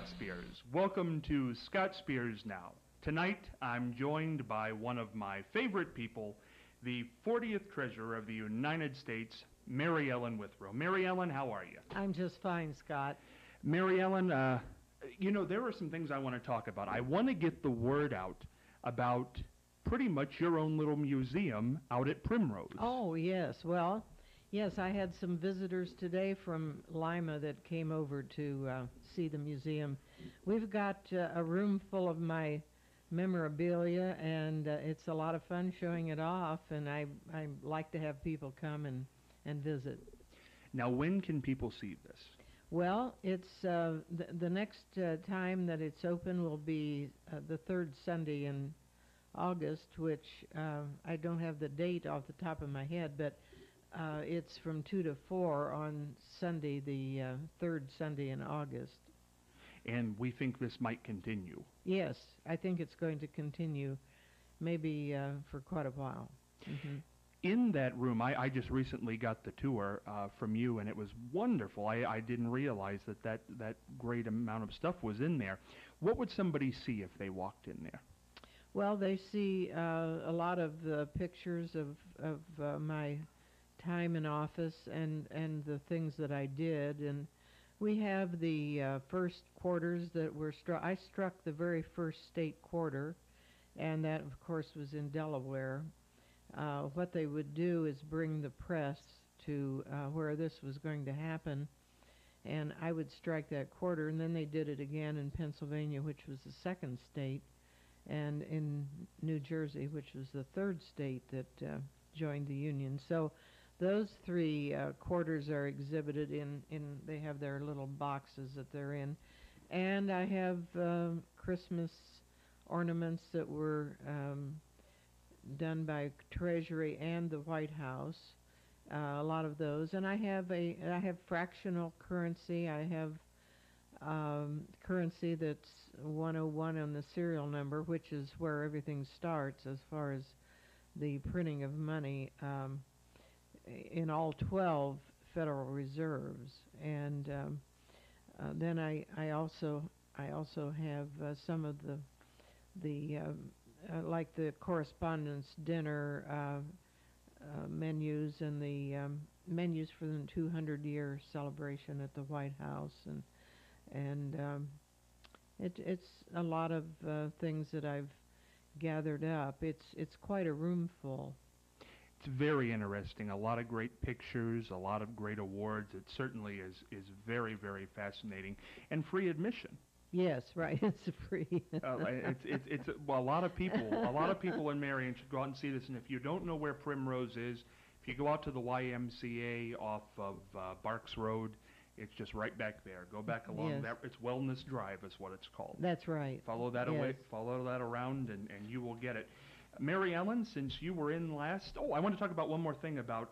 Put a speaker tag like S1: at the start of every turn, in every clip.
S1: Scott Spears. Welcome to Scott Spears Now. Tonight, I'm joined by one of my favorite people, the 40th Treasurer of the United States, Mary Ellen Withrow. Mary Ellen, how are you?
S2: I'm just fine, Scott.
S1: Mary Ellen, there are some things I want to talk about. I want to get the word out about pretty much your own little museum out at Primrose.
S2: Oh, yes. Well, yes, I had some visitors today from Lima that came over to see the museum. We've got a room full of my memorabilia, and it's a lot of fun showing it off, and I like to have people come and visit.
S1: Now, when can people see this?
S2: Well, it's the next time that it's open will be the third Sunday in August, which I don't have the date off the top of my head, but it's from 2 to 4 on Sunday, the third Sunday in August.
S1: And we think this might continue.
S2: Yes, I think it's going to continue maybe for quite a while. Mm-hmm.
S1: In that room, I just recently got the tour from you, and it was wonderful. I didn't realize that great amount of stuff was in there. What would somebody see if they walked in there?
S2: Well, they see a lot of pictures of my time in office and the things that I did. And we have the first quarters that were struck. I struck the very first state quarter, and that, of course, was in Delaware. What they would do is bring the press to where this was going to happen, and I would strike that quarter, and then they did it again in Pennsylvania, which was the second state, and in New Jersey, which was the third state that joined the Union. So those three quarters are exhibited in they have their little boxes that they're in. And I have Christmas ornaments that were done by Treasury and the White House, a lot of those. And I have fractional currency. I have currency that's 101 on the serial number, which is where everything starts as far as the printing of money in all 12 Federal Reserves. And then I also have some of the like the Correspondence Dinner menus and the menus for the 200-year celebration at the White House, and it's a lot of things that I've gathered up. It's quite a room full.
S1: It's very interesting. A lot of great pictures, a lot of great awards. It certainly is very, very fascinating, and free admission.
S2: Yes, right. It's free.
S1: Well, a lot of people in Marion should go out and see this. And if you don't know where Primrose is, if you go out to the YMCA off of Barks Road, it's just right back there. Go back along that. It's Wellness Drive is what it's called.
S2: That's right.
S1: Follow that away. Follow that around, and you will get it. Mary Ellen, since you were in last, I want to talk about one more thing about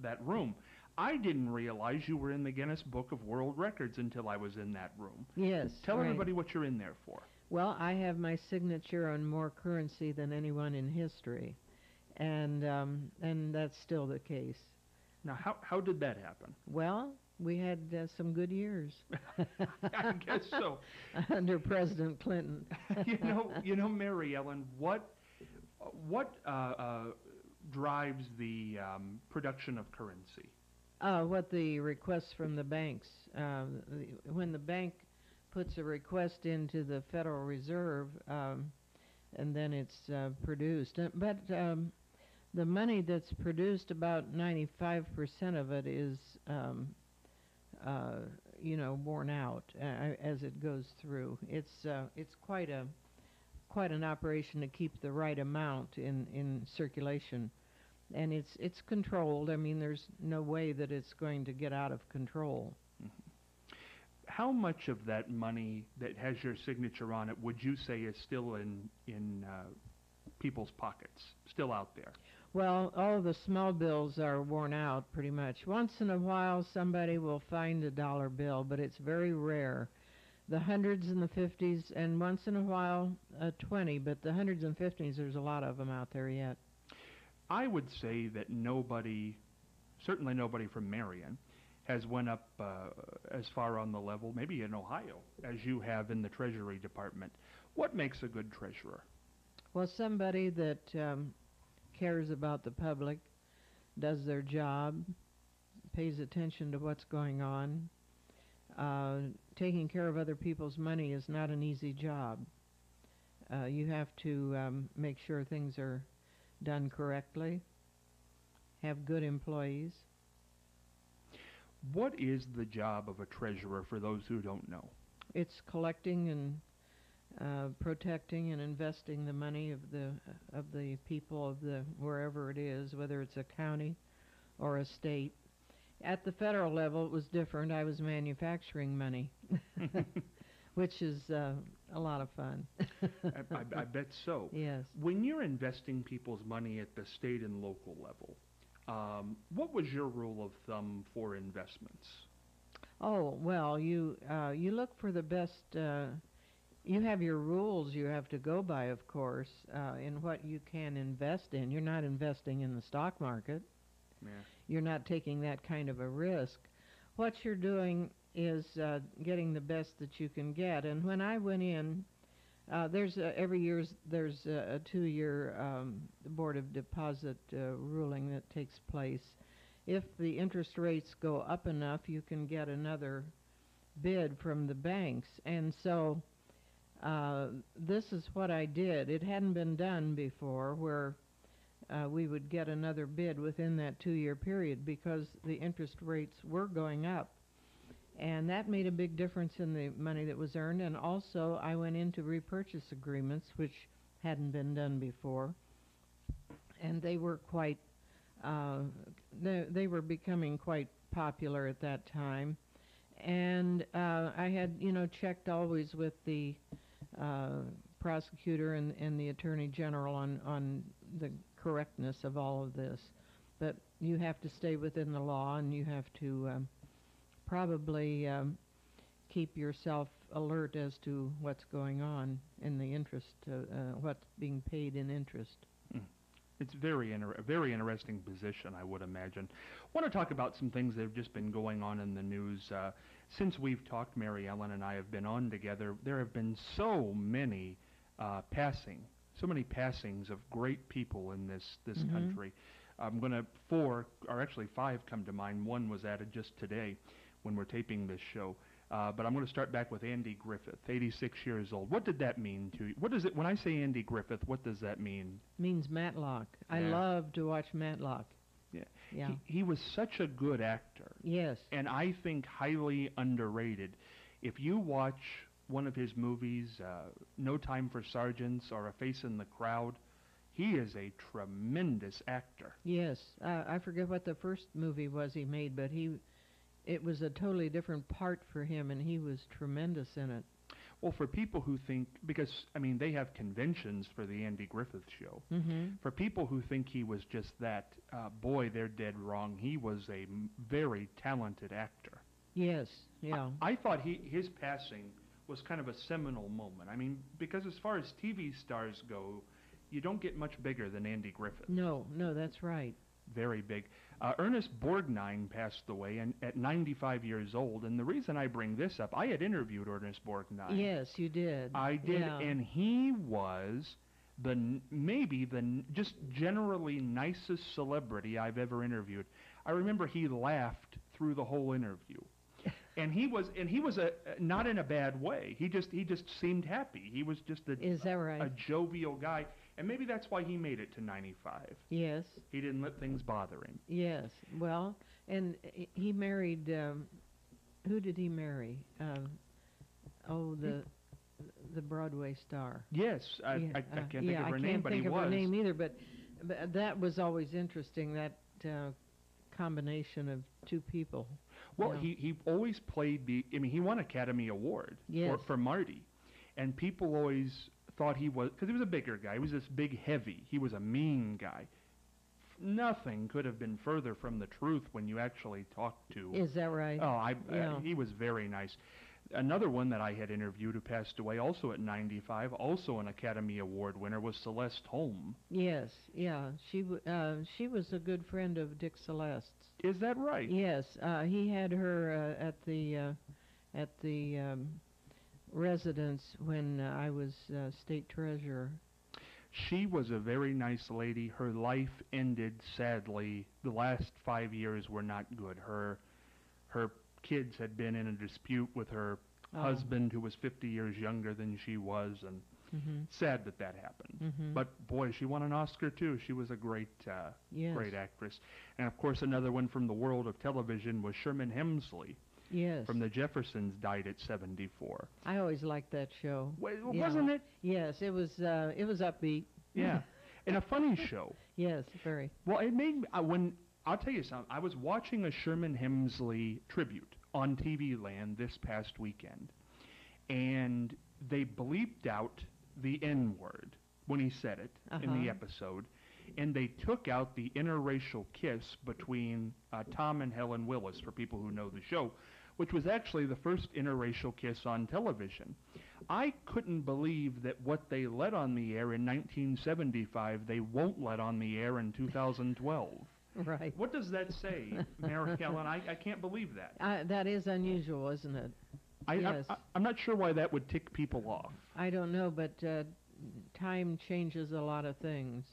S1: that room. I didn't realize you were in the Guinness Book of World Records until I was in that room.
S2: Yes.
S1: Tell everybody what you're in there for.
S2: Well, I have my signature on more currency than anyone in history, and that's still the case.
S1: Now, how did that happen?
S2: Well, we had some good years.
S1: I guess so.
S2: Under President Clinton.
S1: Mary Ellen, what drives the production of currency?
S2: What the requests from the banks. When the bank puts a request into the Federal Reserve, and then it's produced. But the money that's produced, about 95% of it is, worn out as it goes through. It's quite an operation to keep the right amount in circulation. And it's controlled. I mean, there's no way that it's going to get out of control.
S1: Mm-hmm. How much of that money that has your signature on it would you say is still in people's pockets, still out there?
S2: Well, all of the small bills are worn out pretty much. Once in a while, somebody will find a dollar bill, but it's very rare. The hundreds and the 50s, and once in a while, 20, but the hundreds and 50s, there's a lot of them out there yet.
S1: I would say that certainly nobody from Marion, has went up as far on the level, maybe in Ohio, as you have in the Treasury Department. What makes a good treasurer?
S2: Well, somebody that cares about the public, does their job, pays attention to what's going on. Taking care of other people's money is not an easy job. You have to make sure things are done correctly, have good employees.
S1: What is the job of a treasurer for those who don't know?
S2: It's collecting and protecting and investing the money of the people of the wherever it is, whether it's a county or a state. At the federal level, it was different. I was manufacturing money, which is a lot of fun.
S1: I bet so.
S2: Yes.
S1: When you're investing people's money at the state and local level, what was your rule of thumb for investments?
S2: Oh, well, you look for the best. You have your rules you have to go by, of course, in what you can invest in. You're not investing in the stock market.
S1: Yeah.
S2: You're not taking that kind of a risk. What you're doing is getting the best that you can get. And when I went in, there's every year there's a 2-year Board of Deposit ruling that takes place. If the interest rates go up enough, you can get another bid from the banks. And so this is what I did. It hadn't been done before, where we would get another bid within that 2-year period because the interest rates were going up. And that made a big difference in the money that was earned. And also, I went into repurchase agreements, which hadn't been done before. And they were quite, they were becoming quite popular at that time. And I had, checked always with the prosecutor and the attorney general on the correctness of all of this. But you have to stay within the law, and you have to probably keep yourself alert as to what's going on in the interest, what's being paid in interest.
S1: It's very interesting position, I would imagine. I want to talk about some things that have just been going on in the news. Since we've talked, Mary Ellen and I have been on together, there have been so many passings of great people in this country. I'm going to, 4, or actually 5 come to mind. One was added just today when we're taping this show. But I'm going to start back with Andy Griffith, 86 years old. What did that mean to you? What does it, when I say Andy Griffith, what does that mean?
S2: Means Matlock. Yeah. I love to watch Matlock.
S1: Yeah.
S2: Yeah.
S1: He was such a good actor.
S2: Yes.
S1: And I think highly underrated. If you watch one of his movies, No Time for Sergeants or A Face in the Crowd, he is a tremendous actor.
S2: Yes. I forget what the first movie was he made, but it was a totally different part for him, and he was tremendous in it.
S1: Well, for people who think, because, they have conventions for the Andy Griffith show.
S2: Mm-hmm.
S1: For people who think he was just that, boy, they're dead wrong. He was a very talented actor.
S2: Yes, yeah.
S1: I thought his passing was kind of a seminal moment. Because as far as TV stars go, you don't get much bigger than Andy Griffith.
S2: No, that's right.
S1: Very big. Ernest Borgnine passed away at 95 years old, and the reason I bring this up, I had interviewed Ernest Borgnine.
S2: Yes, you did.
S1: I did,
S2: yeah.
S1: And he was maybe the just generally nicest celebrity I've ever interviewed. I remember he laughed through the whole interview. And he was not in a bad way. He just seemed happy. He was just
S2: Is that right?
S1: a jovial guy. And maybe that's why he made it to 95.
S2: Yes.
S1: He didn't let things bother him.
S2: Yes. Well, and he married, who did he marry? The Broadway star.
S1: Yes. I can't think of her name, but he was.
S2: I can't think of her name either, but that was always interesting, that combination of two people.
S1: Well, he always played he won Academy Award for Marty. And people always thought he was, because he was a bigger guy. He was this big, heavy. He was a mean guy. Nothing could have been further from the truth when you actually talked to.
S2: Is that right?
S1: Oh, he was very nice. Another one that I had interviewed who passed away also at 95, also an Academy Award winner, was Celeste Holm.
S2: Yes, yeah. She was a good friend of Dick Celeste's.
S1: Is that right?
S2: Yes, he had her at the residence when I was state treasurer.
S1: She was a very nice lady. Her life ended sadly. The last 5 years were not good. Her kids had been in a dispute with her husband, who was 50 years younger than she was, and sad that that happened. But boy, she won an Oscar too. She was a great great actress. And of course, another one from the world of television was Sherman Hemsley.
S2: Yes.
S1: From the Jeffersons, died at 74.
S2: I always liked that show.
S1: Wasn't it?
S2: Yes, it was upbeat.
S1: Yeah. And a funny show.
S2: Yes, very.
S1: Well, it made me, I'll tell you something. I was watching a Sherman Hemsley tribute on TV Land this past weekend, and they bleeped out the N-word when he said it in the episode, and they took out the interracial kiss between Tom and Helen Willis, for people who know the show, which was actually the first interracial kiss on television. I couldn't believe that what they let on the air in 1975, they won't let on the air in 2012.
S2: Right.
S1: What does that say, Mary Ellen? I can't believe that.
S2: That is unusual, isn't it? Yes.
S1: I'm not sure why that would tick people off.
S2: I don't know, but time changes a lot of things.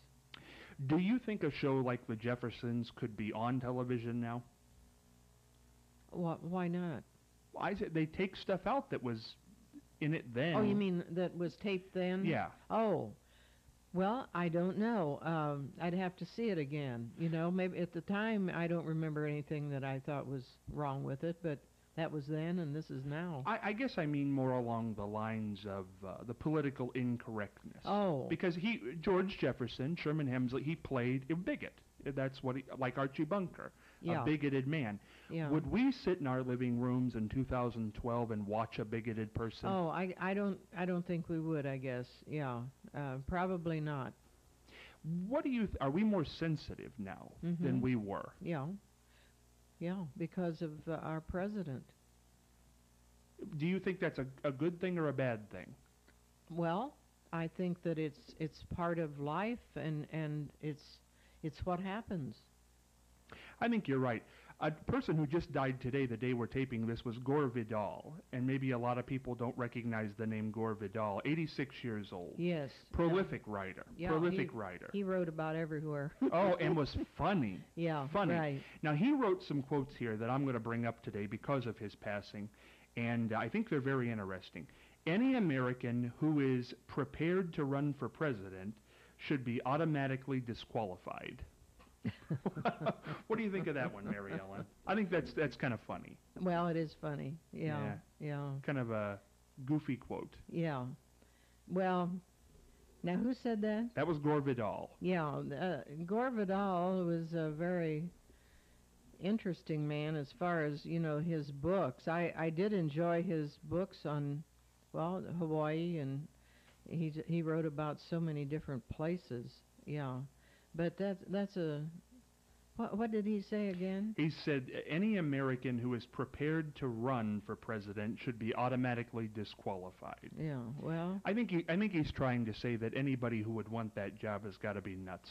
S1: Do you think a show like The Jeffersons could be on television now?
S2: Why not?
S1: I said they take stuff out that was in it then.
S2: Oh, you mean that was taped then?
S1: Yeah.
S2: Oh, well, I don't know. I'd have to see it again. You know, maybe at the time I don't remember anything that I thought was wrong with it, but that was then and this is now.
S1: I guess I mean more along the lines of the political incorrectness.
S2: Oh.
S1: Because George Jefferson, Sherman Hemsley, he played a bigot. That's what like Archie Bunker, a bigoted man.
S2: Yeah.
S1: Would we sit in our living rooms in 2012 and watch a bigoted person?
S2: Oh, I don't think we would, I guess. Yeah. Probably not.
S1: What do you are we more sensitive now than we were?
S2: Yeah. Yeah, because of our president.
S1: Do you think that's a good thing or a bad thing?
S2: Well, I think that it's part of life and it's what happens.
S1: I think you're right. A person who just died today, the day we're taping this, was Gore Vidal, and maybe a lot of people don't recognize the name Gore Vidal. 86 years old.
S2: Yes.
S1: Prolific writer.
S2: Yeah,
S1: Prolific writer.
S2: He wrote about everywhere.
S1: Oh, and was funny.
S2: Yeah,
S1: funny.
S2: Right.
S1: Now, he wrote some quotes here that I'm going to bring up today because of his passing, and I think they're very interesting. Any American who is prepared to run for president should be automatically disqualified. What do you think of that one, Mary Ellen? I think that's kind of funny.
S2: Well, it is funny. Yeah.
S1: Kind of a goofy quote.
S2: Yeah. Well, now who said that?
S1: That was Gore Vidal.
S2: Yeah, Gore Vidal was a very interesting man as far as, his books. I did enjoy his books on, Hawaii, and he wrote about so many different places. Yeah. But that's a... What did he say again? He
S1: said any American who is prepared to run for president should be automatically disqualified.
S2: Yeah, well...
S1: I think he's trying to say that anybody who would want that job has got to be nuts.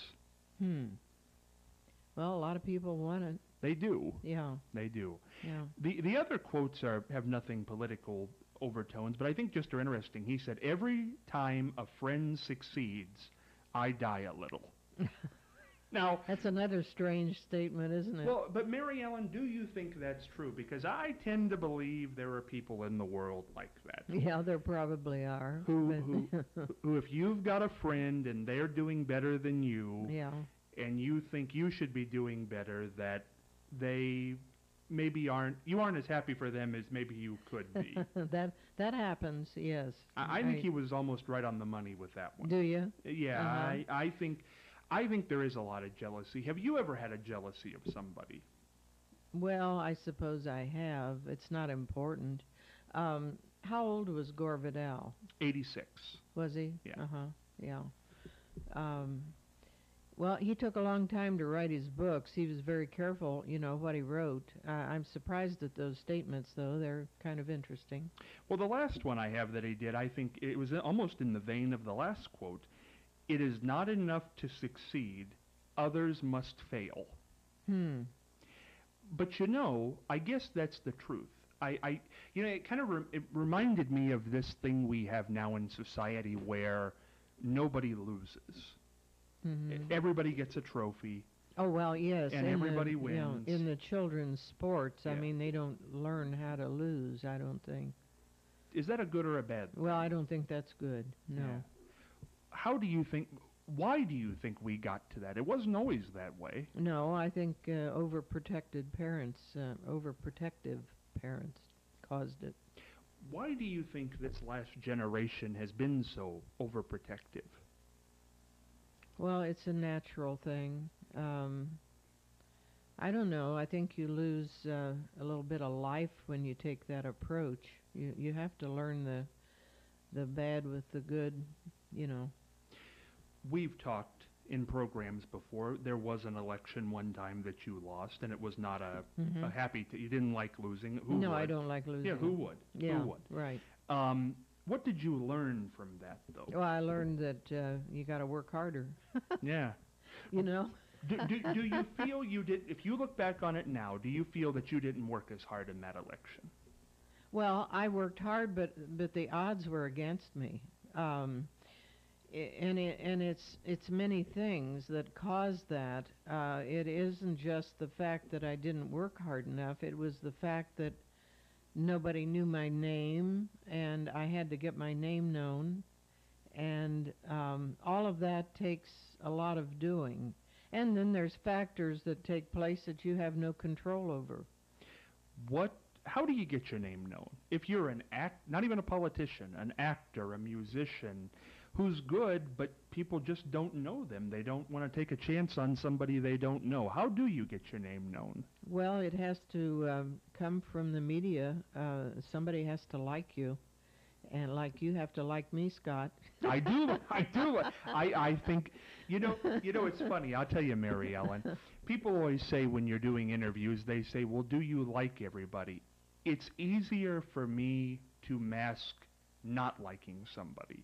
S2: Well, a lot of people want it.
S1: They do.
S2: Yeah.
S1: They do.
S2: Yeah.
S1: The other quotes have nothing political overtones, but I think just are interesting. He said, every time a friend succeeds, I die a little. Now,
S2: that's another strange statement, isn't it?
S1: Well, but Mary Ellen, do you think that's true? Because I tend to believe there are people in the world like that.
S2: Yeah, there probably are.
S1: Who if you've got a friend and they're doing better than you, and you think you should be doing better, that they maybe aren't as happy for them as maybe you could be.
S2: that happens, yes.
S1: I think he was almost right on the money with that one.
S2: Do you?
S1: Yeah, I think there is a lot of jealousy. Have you ever had a jealousy of somebody?
S2: Well, I suppose I have. It's not important. How old was Gore Vidal?
S1: 86.
S2: Was he?
S1: Yeah.
S2: Yeah. Well, he took a long time to write his books. He was very careful, what he wrote. I'm surprised at those statements, though. They're kind of interesting.
S1: Well, the last one I have that he did, I think it was almost in the vein of the last quote. It is not enough to succeed. Others must fail. But I guess that's the truth. It kind of it reminded me of this thing we have now in society where nobody loses. Everybody gets a trophy.
S2: Oh, well, yes.
S1: And everybody wins.
S2: In the children's sports,
S1: Yeah.
S2: I mean, they don't learn how to lose, I don't think.
S1: Is that a good or a bad thing?
S2: Well, I don't think that's good, no.
S1: Yeah. Why do you think we got to that? It wasn't always that way.
S2: No, I think overprotective parents caused it.
S1: Why do you think this last generation has been so overprotective?
S2: Well, it's a natural thing. I don't know. I think you lose a little bit of life when you take that approach. You have to learn the bad with the good,
S1: We've talked in programs before. There was an election one time that you lost, and it was not a happy. You didn't like losing. Who
S2: No,
S1: would?
S2: I don't like losing.
S1: Yeah, who would?
S2: Yeah,
S1: who would?
S2: Right.
S1: What did you learn from that, though?
S2: Well, I learned that you got to work harder.
S1: Yeah.
S2: You know.
S1: Do you feel you did? If you look back on it now, do you feel that you didn't work as hard in that election?
S2: Well, I worked hard, but the odds were against me. It's many things that caused that. It isn't just the fact that I didn't work hard enough. It was the fact that nobody knew my name, and I had to get my name known, and all of that takes a lot of doing. And then there's factors that take place that you have no control over.
S1: How do you get your name known? If you're not even a politician, an actor, a musician, who's good, but people just don't know them. They don't want to take a chance on somebody they don't know. How do you get your name known?
S2: Well, it has to come from the media. Somebody has to like you. And like you have to like me, Scott.
S1: I do. I think, it's funny. I'll tell you, Mary Ellen. People always say when you're doing interviews, they say, well, do you like everybody? It's easier for me to mask not liking somebody.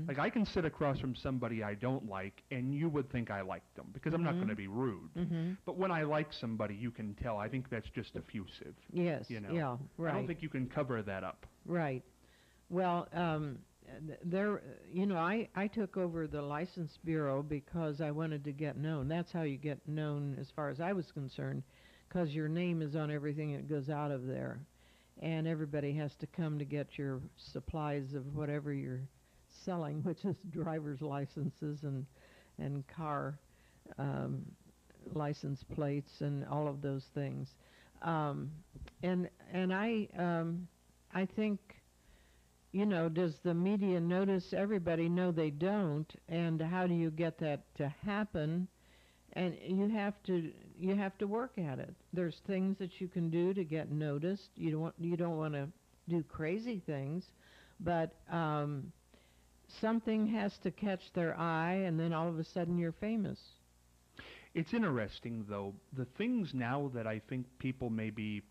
S1: Like I can sit across from somebody I don't like, and you would think I like them because I'm not going to be rude. But when I like somebody, you can tell. I think that's just effusive.
S2: Yes. Yeah. Right.
S1: I don't think you can cover that up.
S2: Right. Well, I took over the license bureau because I wanted to get known. That's how you get known, as far as I was concerned, because your name is on everything that goes out of there. And everybody has to come to get your supplies of whatever you're selling, which is driver's licenses and car license plates and all of those things. And I think, does the media notice everybody? No, they don't. And how do you get that to happen? And you have to work at it. There's things that you can do to get noticed. You don't want to do crazy things, but something has to catch their eye, and then all of a sudden you're famous.
S1: It's interesting, though. The things now that I think people maybe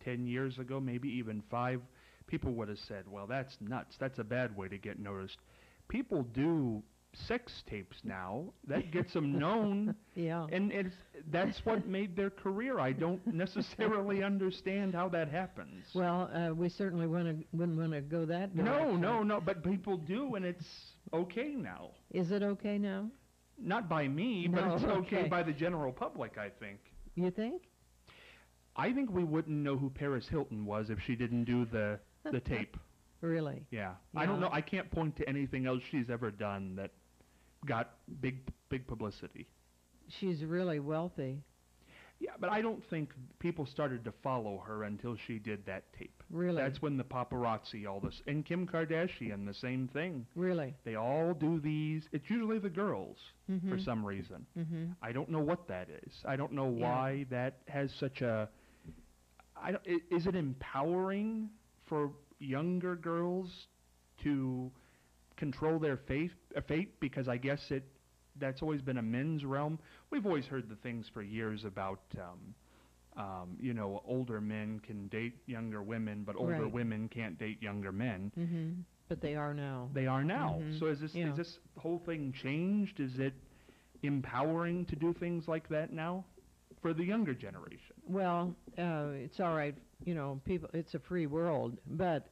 S1: 10 years ago, maybe even 5, people would have said, well, that's nuts. That's a bad way to get noticed. People do sex tapes now. That gets them known.
S2: Yeah.
S1: And that's what made their career. I don't necessarily understand how that happens.
S2: Well, we certainly wouldn't want to go that direction.
S1: No, but people do, and it's okay now.
S2: Is it okay now?
S1: Not by me,
S2: No,
S1: but it's okay
S2: okay
S1: by the general public, I think.
S2: You think?
S1: I think we wouldn't know who Paris Hilton was if she didn't do the tape.
S2: Really?
S1: Yeah. I don't know. I can't point to anything else she's ever done that got big publicity.
S2: She's really wealthy.
S1: Yeah, but I don't think people started to follow her until she did that tape.
S2: Really?
S1: That's when the paparazzi, all this, and Kim Kardashian, the same thing.
S2: Really?
S1: They all do these. It's usually the girls for some reason. I don't know what that is. I don't know why that has such a. Is it empowering for younger girls to control their fate? Because I guess it that's always been a men's realm. We've always heard the things for years about, older men can date younger women, but older
S2: Right.
S1: women can't date younger men.
S2: But they are now.
S1: They are now.
S2: Mhm.
S1: So is this whole thing changed? Is it empowering to do things like that now for the younger generation?
S2: Well, it's all right. People. It's a free world, but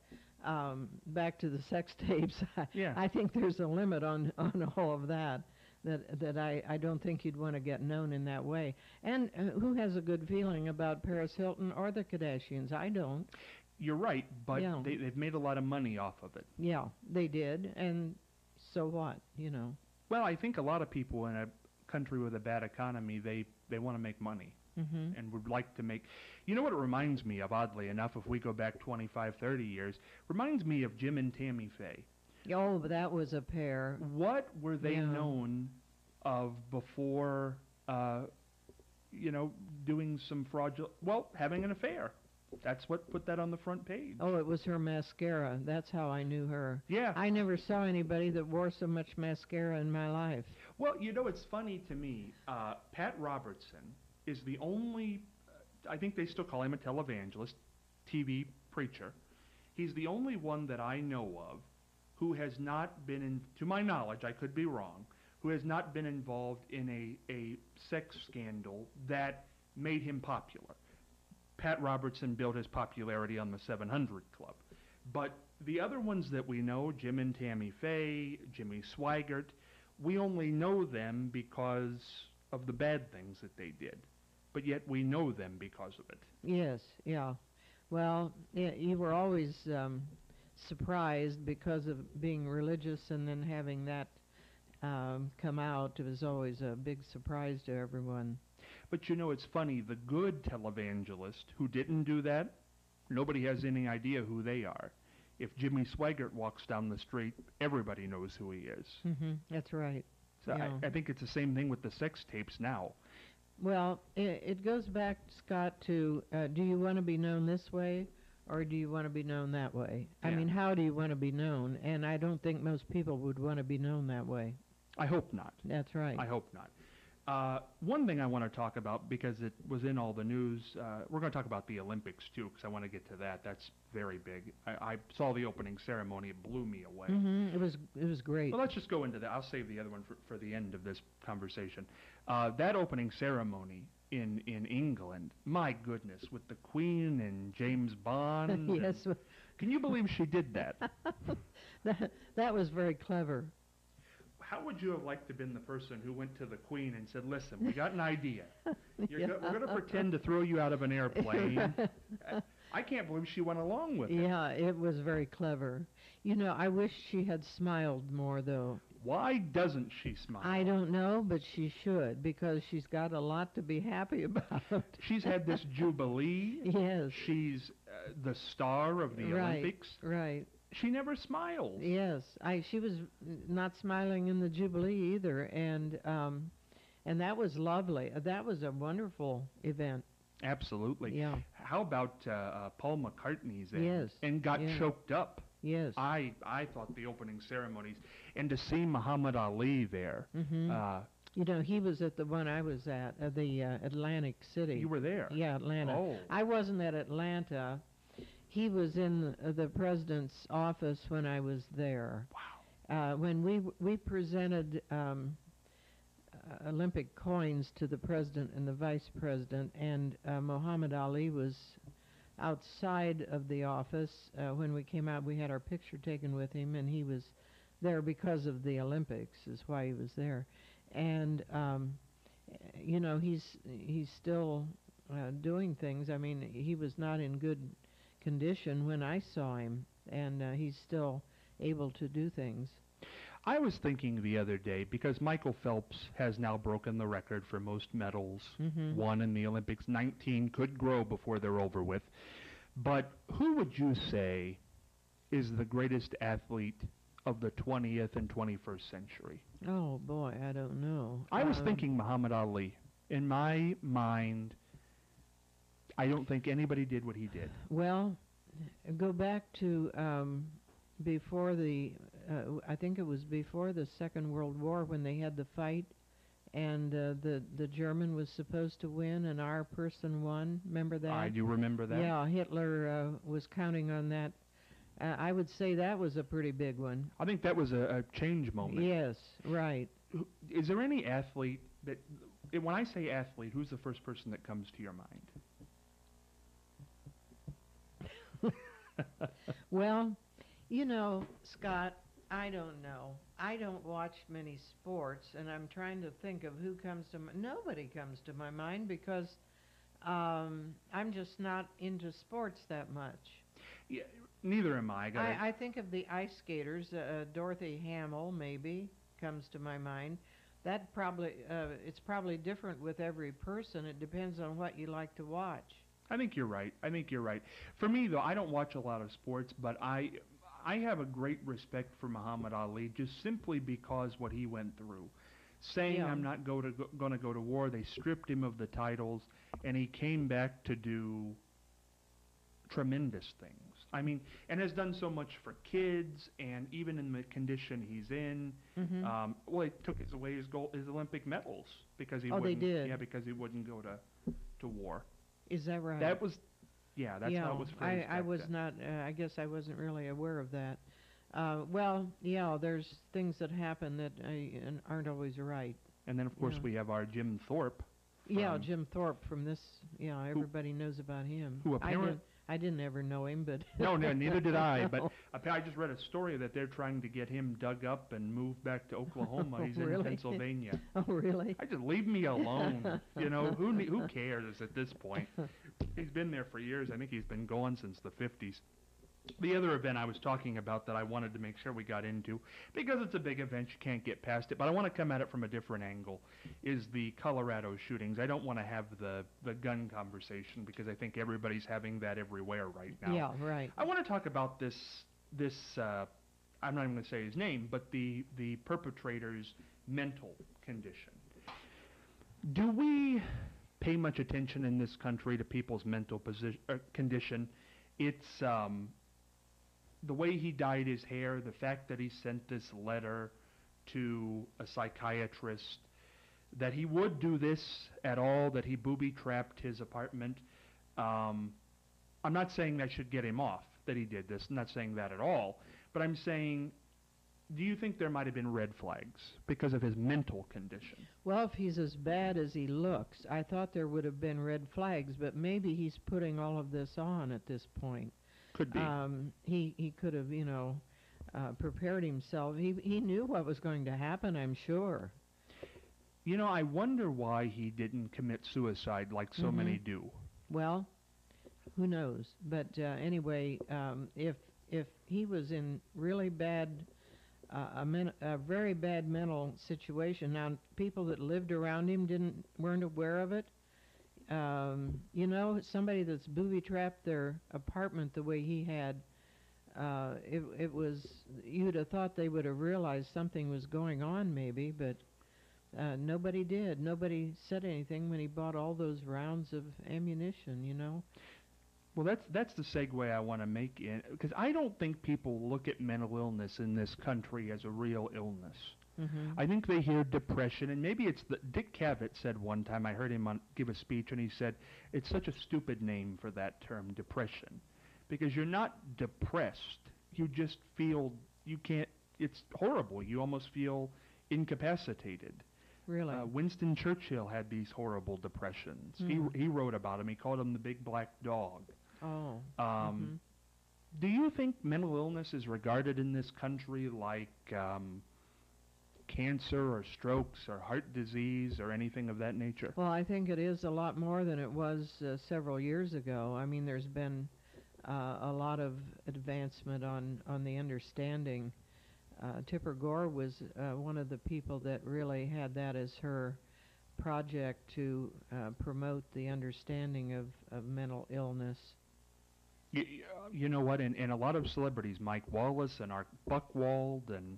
S2: back to the sex tapes.
S1: Yeah.
S2: I think there's a limit on all of that. That I don't think you'd want to get known in that way. And who has a good feeling about Paris Hilton or the Kardashians? I don't.
S1: You're right, but
S2: Yeah.
S1: they've made a lot of money off of it.
S2: Yeah, they did, and so what?
S1: Well, I think a lot of people in a country with a bad economy, they want to make money and would like to make. You know what it reminds me of, oddly enough, if we go back 25, 30 years, reminds me of Jim and Tammy Faye.
S2: Oh, but that was a pair.
S1: What were they
S2: Yeah.
S1: known of before, doing some fraudulent, having an affair? That's what put that on the front page.
S2: Oh, it was her mascara. That's how I knew her.
S1: Yeah.
S2: I never saw anybody that wore so much mascara in my life.
S1: Well, it's funny to me. Pat Robertson is the only, I think they still call him a televangelist, TV preacher. He's the only one that I know of who has not been in, to my knowledge, I could be wrong, who has not been involved in a sex scandal that made him popular. Pat Robertson built his popularity on the 700 Club. But the other ones that we know, Jim and Tammy Faye, Jimmy Swaggart, we only know them because of the bad things that they did. But yet we know them because of it.
S2: Yes, yeah. Well, you were always surprised because of being religious and then having that come out. It was always a big surprise to everyone.
S1: But it's funny, the good televangelist who didn't do that, nobody has any idea who they are. If Jimmy Swaggart walks down the street, everybody knows who he is.
S2: That's right.
S1: So
S2: Yeah.
S1: I think it's the same thing with the sex tapes now.
S2: Well, it goes back, Scott, to do you want to be known this way or do you want to be known that way? I
S1: Yeah.
S2: mean, how do you want to be known? And I don't think most people would want to be known that way.
S1: I hope not.
S2: That's right.
S1: I hope not. One thing I want to talk about, because it was in all the news, we're going to talk about the Olympics, too, because I want to get to that. That's very big. I saw the opening ceremony. It blew me away.
S2: It was great.
S1: Well, let's just go into that. I'll save the other one for the end of this conversation. That opening ceremony in England, my goodness, with the Queen and James Bond.
S2: Yes.
S1: Can you believe she did that?
S2: That was very clever.
S1: How would you have liked to have been the person who went to the Queen and said, listen, we got an idea. We're going to pretend to throw you out of an airplane. I can't believe she went along with it.
S2: Yeah, it was very clever. I wish she had smiled more, though.
S1: Why doesn't she smile?
S2: I don't know, but she should, because she's got a lot to be happy about.
S1: She's had this jubilee.
S2: Yes.
S1: She's the star of the Olympics.
S2: Right.
S1: She never smiles.
S2: Yes, she was not smiling in the Jubilee either, and that was lovely. That was a wonderful event.
S1: Absolutely.
S2: Yeah.
S1: How about Paul McCartney's end?
S2: Yes.
S1: And got choked up.
S2: Yes.
S1: I thought the opening ceremonies, and to see Muhammad Ali there.
S2: He was at the one I was at, the Atlantic City.
S1: You were there?
S2: Yeah, Atlanta.
S1: Oh.
S2: I wasn't at Atlanta. He was in the president's office when I was there.
S1: Wow.
S2: When we presented Olympic coins to the president and the vice president, and Muhammad Ali was outside of the office. When we came out, we had our picture taken with him, and he was there because of the Olympics, is why he was there. And he's still doing things. I mean, he was not in good condition when I saw him, and he's still able to do things.
S1: I was thinking the other day, because Michael Phelps has now broken the record for most medals won in the Olympics. 19 could grow before they're over with. But who would you say is the greatest athlete of the 20th and 21st century?
S2: Oh, boy, I don't know.
S1: I was thinking Muhammad Ali. In my mind, I don't think anybody did what he did.
S2: Well, go back to before the, I think it was before the Second World War when they had the fight and the German was supposed to win, and our person won. Remember that?
S1: I do remember that.
S2: Yeah, Hitler was counting on that. I would say that was a pretty big one.
S1: I think that was a change moment.
S2: Yes, right.
S1: Is there any athlete that, when I say athlete, who's the first person that comes to your mind?
S2: Well, Scott, I don't know. I don't watch many sports, and I'm trying to think of who comes to nobody comes to my mind because I'm just not into sports that much.
S1: Yeah, neither am I.
S2: I think of the ice skaters. Dorothy Hamill maybe comes to my mind. That probably it's probably different with every person. It depends on what you like to watch.
S1: I think you're right. For me, though, I don't watch a lot of sports, but I have a great respect for Muhammad Ali just simply because what he went through. Saying
S2: Yeah.
S1: I'm not going to go to war, they stripped him of the titles, and he came back to do tremendous things. I mean, and has done so much for kids, and even in the condition he's in.
S2: Mm-hmm.
S1: Well, he took away his Olympic medals because he
S2: Oh, they
S1: wouldn't.
S2: did.
S1: Yeah, because he wouldn't go to war.
S2: Is that right?
S1: That was, yeah, that's how it was phrased.
S2: I
S1: back
S2: was
S1: then.
S2: not. I guess I wasn't really aware of that. Well, yeah, there's things that happen that aren't always right.
S1: And then, of course,
S2: Yeah.
S1: we have our Jim Thorpe.
S2: Yeah, Jim Thorpe from this. Yeah, everybody knows about him.
S1: who apparent-
S2: I didn't ever know him, but
S1: No, neither did I. But
S2: No.
S1: I just read a story that they're trying to get him dug up and moved back to Oklahoma. He's in
S2: Really?
S1: Pennsylvania.
S2: Oh, really?
S1: I just leave me alone. Who cares at this point? He's been there for years. I think he's been gone since the 50s. The other event I was talking about that I wanted to make sure we got into, because it's a big event, you can't get past it, but I want to come at it from a different angle, is the Colorado shootings. I don't want to have the gun conversation because I think everybody's having that everywhere right now.
S2: Yeah, right.
S1: I want to talk about this I'm not even going to say his name, but the perpetrator's mental condition. Do we pay much attention in this country to people's mental condition? It's the way he dyed his hair, the fact that he sent this letter to a psychiatrist, that he would do this at all, that he booby-trapped his apartment. I'm not saying that should get him off, that he did this. I'm not saying that at all. But I'm saying, do you think there might have been red flags because of his mental condition?
S2: Well, if he's as bad as he looks, I thought there would have been red flags, but maybe he's putting all of this on at this point.
S1: Could be.
S2: He could have, prepared himself. He knew what was going to happen, I'm sure.
S1: I wonder why he didn't commit suicide like so many do.
S2: Well, who knows? But anyway, if he was in really bad, a very bad mental situation, now people that lived around him weren't aware of it. Somebody that's booby-trapped their apartment the way he had, it was, you'd have thought they would have realized something was going on maybe, but nobody did. Nobody said anything when he bought all those rounds of ammunition,
S1: Well, that's the segue I want to make in, because I don't think people look at mental illness in this country as a real illness.
S2: Mm-hmm.
S1: I think they hear depression, and maybe it's Dick Cavett said one time, I heard him give a speech, and he said, it's such a stupid name for that term, depression, because you're not depressed. You just feel it's horrible. You almost feel incapacitated.
S2: Really?
S1: Winston Churchill had these horrible depressions. He wrote about them. He called them the big black dog.
S2: Oh.
S1: Do you think mental illness is regarded in this country like cancer or strokes or heart disease or anything of that nature?
S2: Well, I think it is a lot more than it was several years ago. I mean, there's been a lot of advancement on the understanding. Tipper Gore was one of the people that really had that as her project to promote the understanding of mental illness.
S1: You know what? And a lot of celebrities, Mike Wallace and Art Buchwald and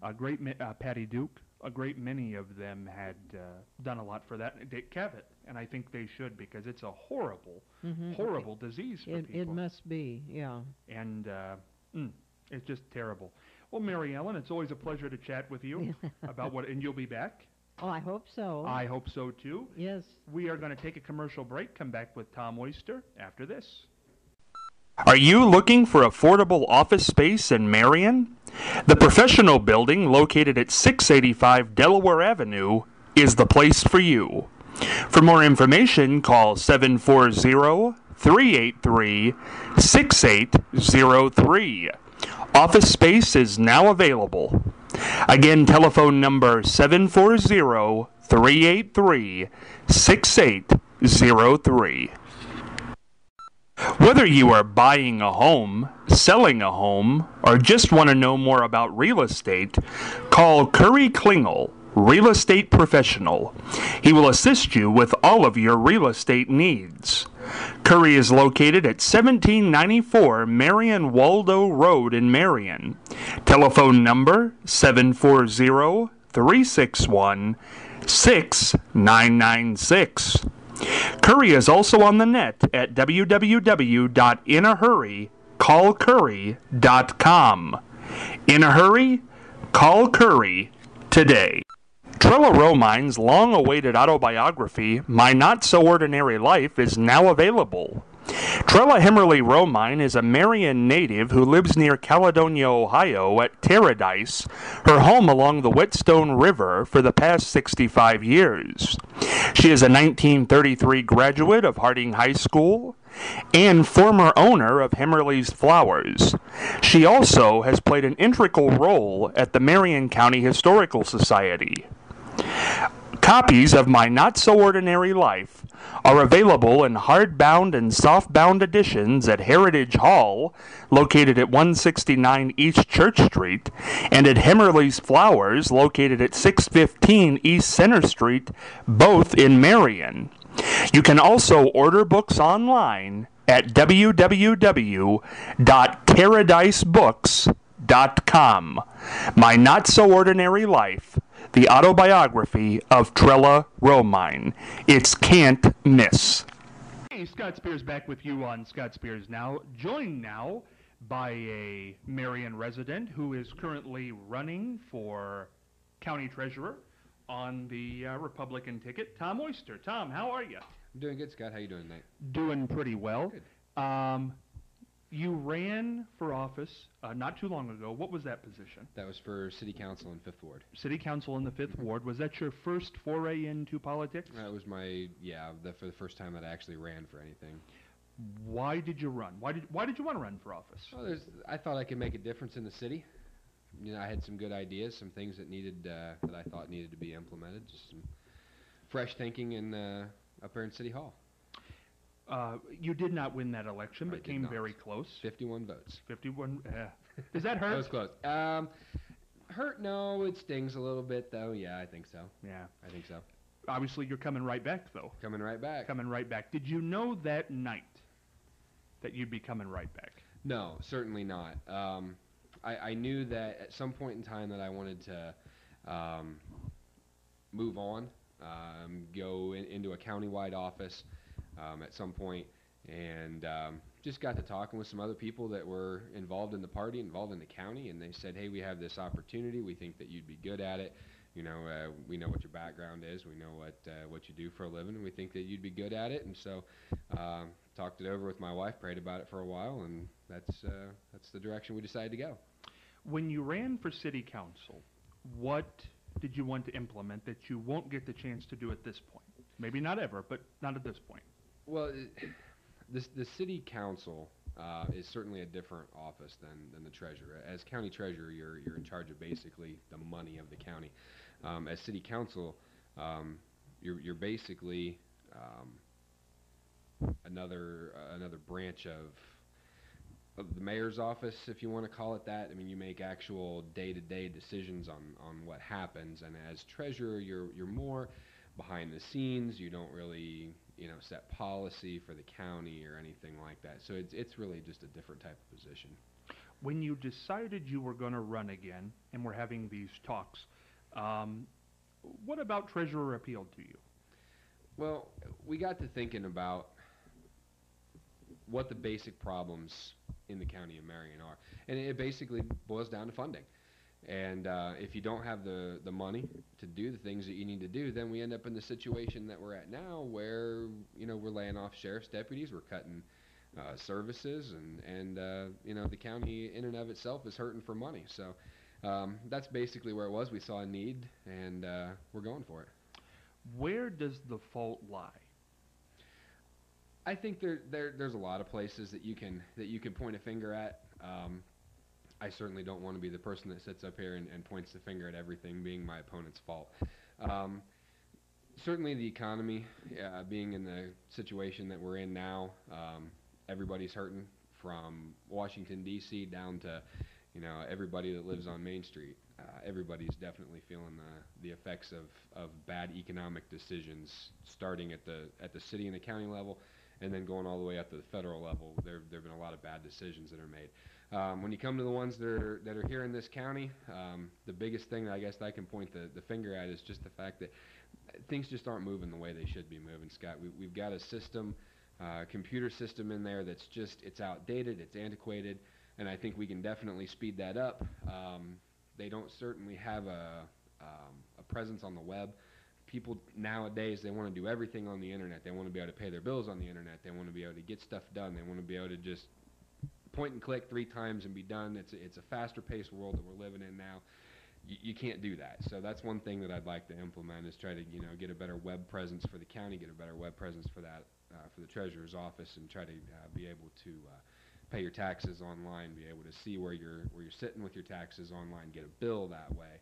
S1: a great Patty Duke, a great many of them had done a lot for that. Dick Cavett, and I think they should, because it's a horrible, horrible disease for people.
S2: It must be, yeah.
S1: And it's just terrible. Well, Mary Ellen, it's always a pleasure to chat with you about and you'll be back?
S2: Oh, I hope so.
S1: I hope so too.
S2: Yes.
S1: We are going to take a commercial break, come back with Tom Oyster after this.
S3: Are you looking for affordable office space in Marion? The professional building located at 685 Delaware Avenue is the place for you. For more information, call 740-383-6803. Office space is now available. Again, telephone number 740-383-6803. Whether you are buying a home, selling a home, or just want to know more about real estate, call Curry Klingel, Real Estate Professional. He will assist you with all of your real estate needs. Curry is located at 1794 Marion Waldo Road in Marion. Telephone number 740-361-6996. Curry is also on the net at www.inahurrycallcurry.com. In a hurry? Call Curry today. Trella Romine's long-awaited autobiography, My Not-So-Ordinary Life, is now available. Trella Himmerly Romine is a Marion native who lives near Caledonia, Ohio at Paradise, her home along the Whetstone River, for the past 65 years. She is a 1933 graduate of Harding High School and former owner of Himmerly's Flowers. She also has played an integral role at the Marion County Historical Society. Copies of My Not-So-Ordinary Life are available in hardbound and softbound editions at Heritage Hall, located at 169 East Church Street, and at Himmerly's Flowers, located at 615 East Center Street, both in Marion. You can also order books online at www.paradisebooks.com. My Not-So-Ordinary Life, the autobiography of Trella Romine. It's can't miss.
S1: Hey, Scott Spears back with you on Scott Spears Now, joined now by a Marion resident who is currently running for county treasurer on the Republican ticket, Tom Oyster. Tom, how are you?
S4: I'm doing good, Scott. How you doing tonight?
S1: Doing pretty well.
S4: Good.
S1: You ran for office not too long ago. What was that position?
S4: That was for City Council in 5th Ward.
S1: City Council in the 5th Ward. Was that your first foray into politics?
S4: That was for the first time that I actually ran for anything.
S1: Why did you run? Why did you want to run for office?
S4: Well, I thought I could make a difference in the city. You know, I had some good ideas, some things that I thought needed to be implemented, just some fresh thinking up here in City Hall.
S1: You did not win that election, but came very close.
S4: 51 votes.
S1: 51. Does that hurt?
S4: That was close. Hurt? No, it stings a little bit, though. Yeah, I think so.
S1: Yeah.
S4: I think so.
S1: Obviously, you're coming right back, though.
S4: Coming right back.
S1: Coming right back. Did you know that night that you'd be coming right back?
S4: No, certainly not. I knew that at some point in time that I wanted to move on, go into a countywide office at some point, and just got to talking with some other people that were involved in the party, involved in the county, and they said, hey, we have this opportunity. We think that you'd be good at it. You know, we know what your background is. We know what you do for a living, and we think that you'd be good at it. And so talked it over with my wife, prayed about it for a while, and that's the direction we decided to go.
S1: When you ran for city council, what did you want to implement that you won't get the chance to do at this point? Maybe not ever, but not at this point.
S4: Well, the city council is certainly a different office than the treasurer. As county treasurer, you're in charge of basically the money of the county. As city council, you're basically another branch of the mayor's office, if you want to call it that. I mean, you make actual day-to-day decisions on what happens, and as treasurer, you're more behind the scenes. You don't really, set policy for the county or anything like that. So it's really just a different type of position.
S1: When you decided you were going to run again, and we're having these talks, what about treasurer appealed to you?
S4: Well, we got to thinking about what the basic problems in the county of Marion are, and it basically boils down to funding. And if you don't have the money to do the things that you need to do, then we end up in the situation that we're at now, where we're laying off sheriff's deputies, we're cutting services, and the county in and of itself is hurting for money. So that's basically where it was. We saw a need, and we're going for it.
S1: Where does the fault lie?
S4: I think there's a lot of places that you can point a finger at. I certainly don't want to be the person that sits up here and points the finger at everything being my opponent's fault. Certainly the economy, being in the situation that we're in now, everybody's hurting, from Washington, D.C. down to everybody that lives on Main Street. Everybody's definitely feeling the effects of bad economic decisions, starting at the city and the county level, and then going all the way up to the federal level. There have been a lot of bad decisions that are made. When you come to the ones that are here in this county, the biggest thing that I guess I can point the finger at is just the fact that things just aren't moving the way they should be moving, Scott. We've got a system, computer system in there that's it's outdated, it's antiquated, and I think we can definitely speed that up. They don't certainly have a presence on the web. People nowadays, they want to do everything on the internet. They want to be able to pay their bills on the internet. They want to be able to get stuff done. They want to be able to just point and click 3 times and be done. It's a faster paced world that we're living in now. You can't do that. So that's one thing that I'd like to implement, is try to get a better web presence for the county, get a better web presence for the treasurer's office, and try to be able to pay your taxes online, be able to see where you're sitting with your taxes online, get a bill that way.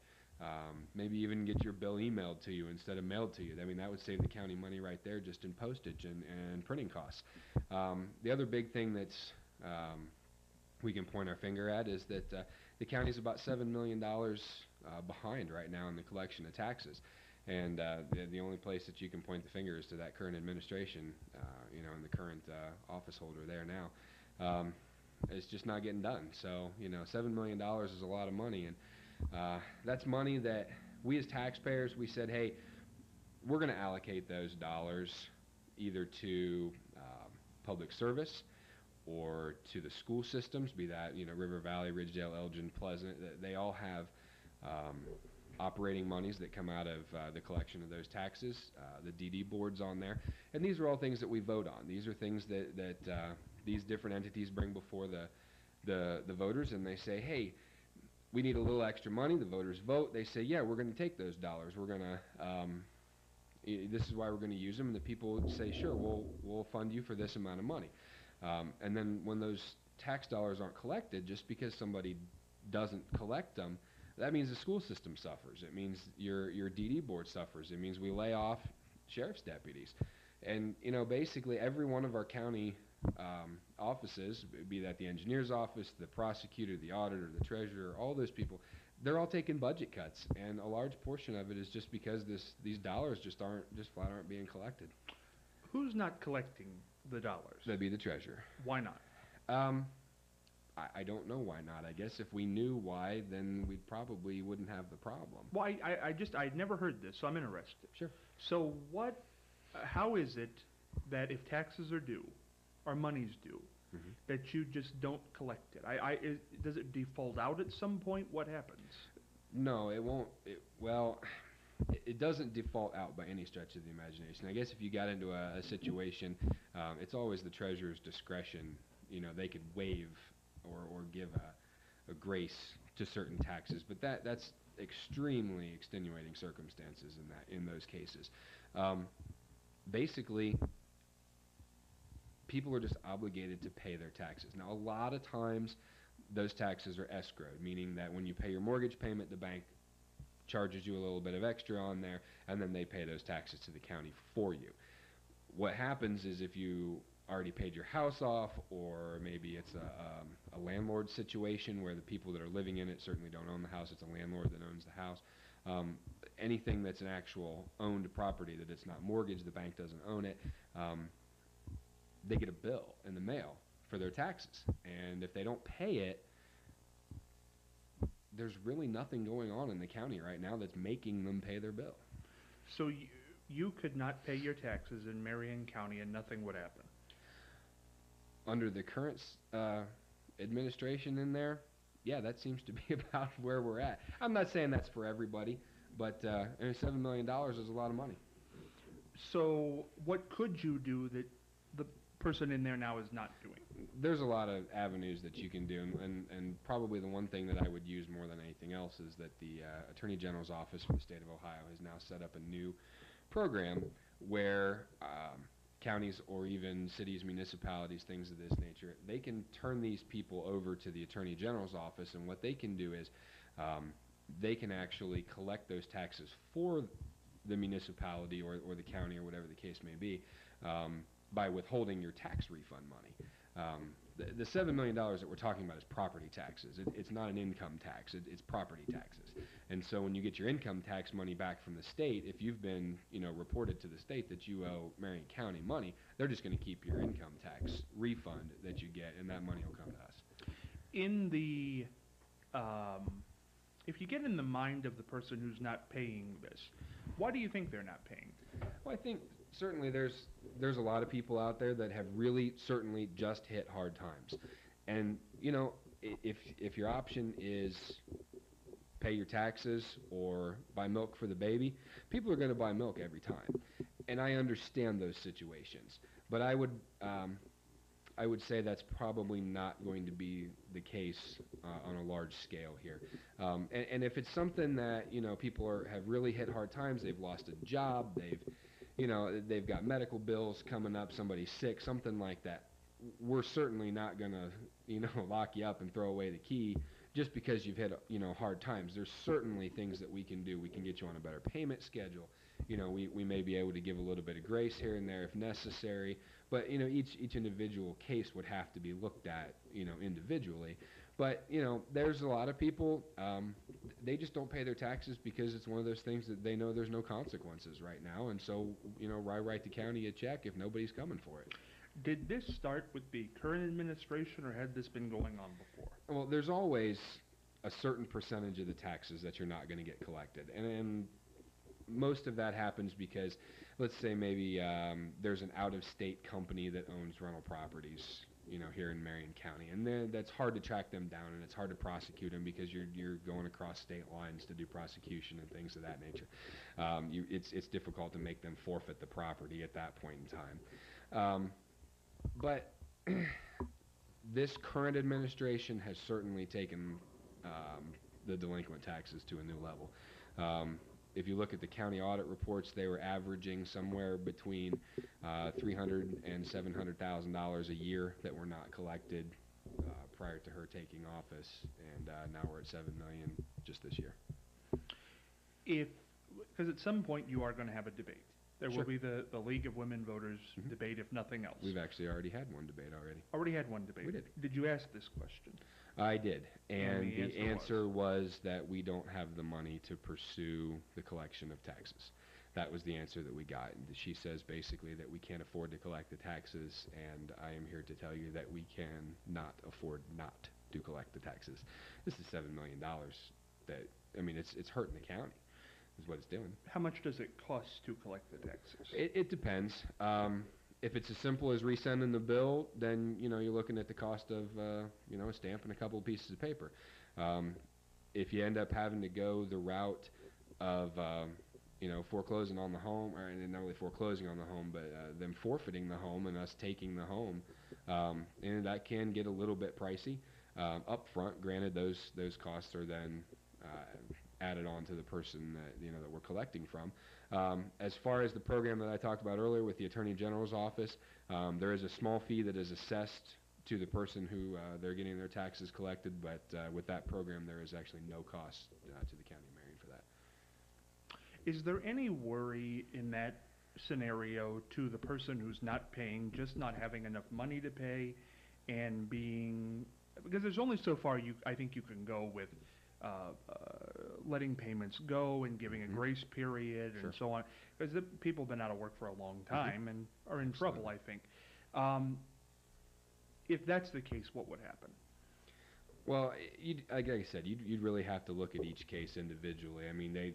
S4: Maybe even get your bill emailed to you instead of mailed to you. I mean, that would save the county money right there, just in postage and printing costs. The other big thing that's we can point our finger at is that the county's about $7 million behind right now in the collection of taxes. And the only place that you can point the finger is to that current administration, and the current office holder there now. It's just not getting done. So, $7 million is a lot of money, and that's money that we as taxpayers, we said, hey, we're going to allocate those dollars either to public service or to the school systems, be that River Valley, Ridgedale, Elgin, Pleasant. They all have operating monies that come out of the collection of those taxes, the DD boards on there, and these are all things that we vote on. These are things that these different entities bring before the voters, and they say, hey, we need a little extra money. The voters vote. They say, yeah, we're going to take those dollars. We're going to, this is why we're going to use them. And the people say, sure, we'll fund you for this amount of money. And then when those tax dollars aren't collected, just because somebody doesn't collect them, that means the school system suffers. It means your DD board suffers. It means we lay off sheriff's deputies. And, basically every one of our county offices, be that the engineer's office, the prosecutor, the auditor, the treasurer, all those people, they're all taking budget cuts, and a large portion of it is just because these dollars just flat aren't being collected.
S1: Who's not collecting the dollars?
S4: That'd be the treasurer.
S1: Why not?
S4: I don't know why not. I guess if we knew why, then we probably wouldn't have the problem.
S1: Well, I'd never heard this, so I'm interested.
S4: Sure.
S1: So how is it that if taxes are due, or money's due,
S4: Mm-hmm.
S1: that you just don't collect it? Does it default out at some point? What happens?
S4: No, it won't. It doesn't default out by any stretch of the imagination. I guess if you got into a situation, it's always the treasurer's discretion. They could waive or give a grace to certain taxes, but that's extremely extenuating circumstances in those cases. Basically, people are just obligated to pay their taxes. Now, a lot of times, those taxes are escrowed, meaning that when you pay your mortgage payment, the bank charges you a little bit of extra on there, and then they pay those taxes to the county for you. What happens is if you already paid your house off, or maybe it's a landlord situation where the people that are living in it certainly don't own the house, it's a landlord that owns the house. Anything that's an actual owned property that it's not mortgaged, the bank doesn't own it, they get a bill in the mail for their taxes. And if they don't pay it, there's really nothing going on in the county right now that's making them pay their bill.
S1: So you could not pay your taxes in Marion County and nothing would happen?
S4: Under the current administration in there, yeah, that seems to be about where we're at. I'm not saying that's for everybody, but $7 million is a lot of money.
S1: So what could you do that the person in there now is not doing?
S4: There's a lot of avenues that you can do, and probably the one thing that I would use more than anything else is that the Attorney General's office for the state of Ohio has now set up a new program where counties or even cities, municipalities, things of this nature, they can turn these people over to the Attorney General's office, and what they can do is they can actually collect those taxes for the municipality or the county or whatever the case may be by withholding your tax refund money. The $7 million that we're talking about is property taxes. It's not an income tax. It's property taxes. And so when you get your income tax money back from the state, if you've been reported to the state that you owe Marion County money, they're just going to keep your income tax refund that you get, and that money will come to us.
S1: In the if you get in the mind of the person who's not paying this, why do you think they're not paying?
S4: Well, I think certainly there's a lot of people out there that have really certainly just hit hard times. And, if your option is pay your taxes or buy milk for the baby, people are going to buy milk every time. And I understand those situations. But I would say that's probably not going to be the case on a large scale here. And if it's something that, people have really hit hard times, they've lost a job, they've got medical bills coming up, somebody's sick, something like that, we're certainly not going to, lock you up and throw away the key just because you've hit, hard times. There's certainly things that we can do. We can get you on a better payment schedule. We may be able to give a little bit of grace here and there if necessary. But, each individual case would have to be looked at, individually. But, there's a lot of people, they just don't pay their taxes because it's one of those things that they know there's no consequences right now. And so, why write the county a check if nobody's coming for it?
S1: Did this start with the current administration, or had this been going on before?
S4: Well, there's always a certain percentage of the taxes that you're not going to get collected. And most of that happens because, let's say maybe there's an out-of-state company that owns rental properties, here in Marion County, and then that's hard to track them down, and it's hard to prosecute them because you're going across state lines to do prosecution and things of that nature. It's difficult to make them forfeit the property at that point in time. But this current administration has certainly taken the delinquent taxes to a new level. If you look at the county audit reports, they were averaging somewhere between $300,000 and $700,000 a year that were not collected prior to her taking office, and now we're at $7 million just this year.
S1: Because at some point you are going to have a debate. There
S4: Sure.
S1: will be the League of Women Voters debate, if nothing else.
S4: We've actually already had one debate already.
S1: Already had one debate.
S4: We did.
S1: Did you ask this question?
S4: I did, and
S1: the
S4: the answer was that we don't have the money to pursue the collection of taxes. That was the answer that we got. And she says basically that we can't afford to collect the taxes, and I am here to tell you that we can not afford not to collect the taxes. This is $7 million that, it's hurting the county, is what it's doing.
S1: How much does it cost to collect the taxes?
S4: It depends. If it's as simple as resending the bill, then you're looking at the cost of a stamp and a couple of pieces of paper. If you end up having to go the route of foreclosing on the home, or not really foreclosing on the home, but them forfeiting the home and us taking the home, and that can get a little bit pricey up front. Granted, those costs are then added on to the person that we're collecting from. As far as the program that I talked about earlier with the Attorney General's office, there is a small fee that is assessed to the person who they're getting their taxes collected, but with that program there is actually no cost to the County of Marion for that.
S1: Is there any worry in that scenario to the person who's not paying, just not having enough money to pay, and because there's only so far I think you can go with letting payments go and giving a grace period and so on, because people have been out of work for a long time and are in trouble, I think. If that's the case, what would happen?
S4: Well, like I said, you'd really have to look at each case individually.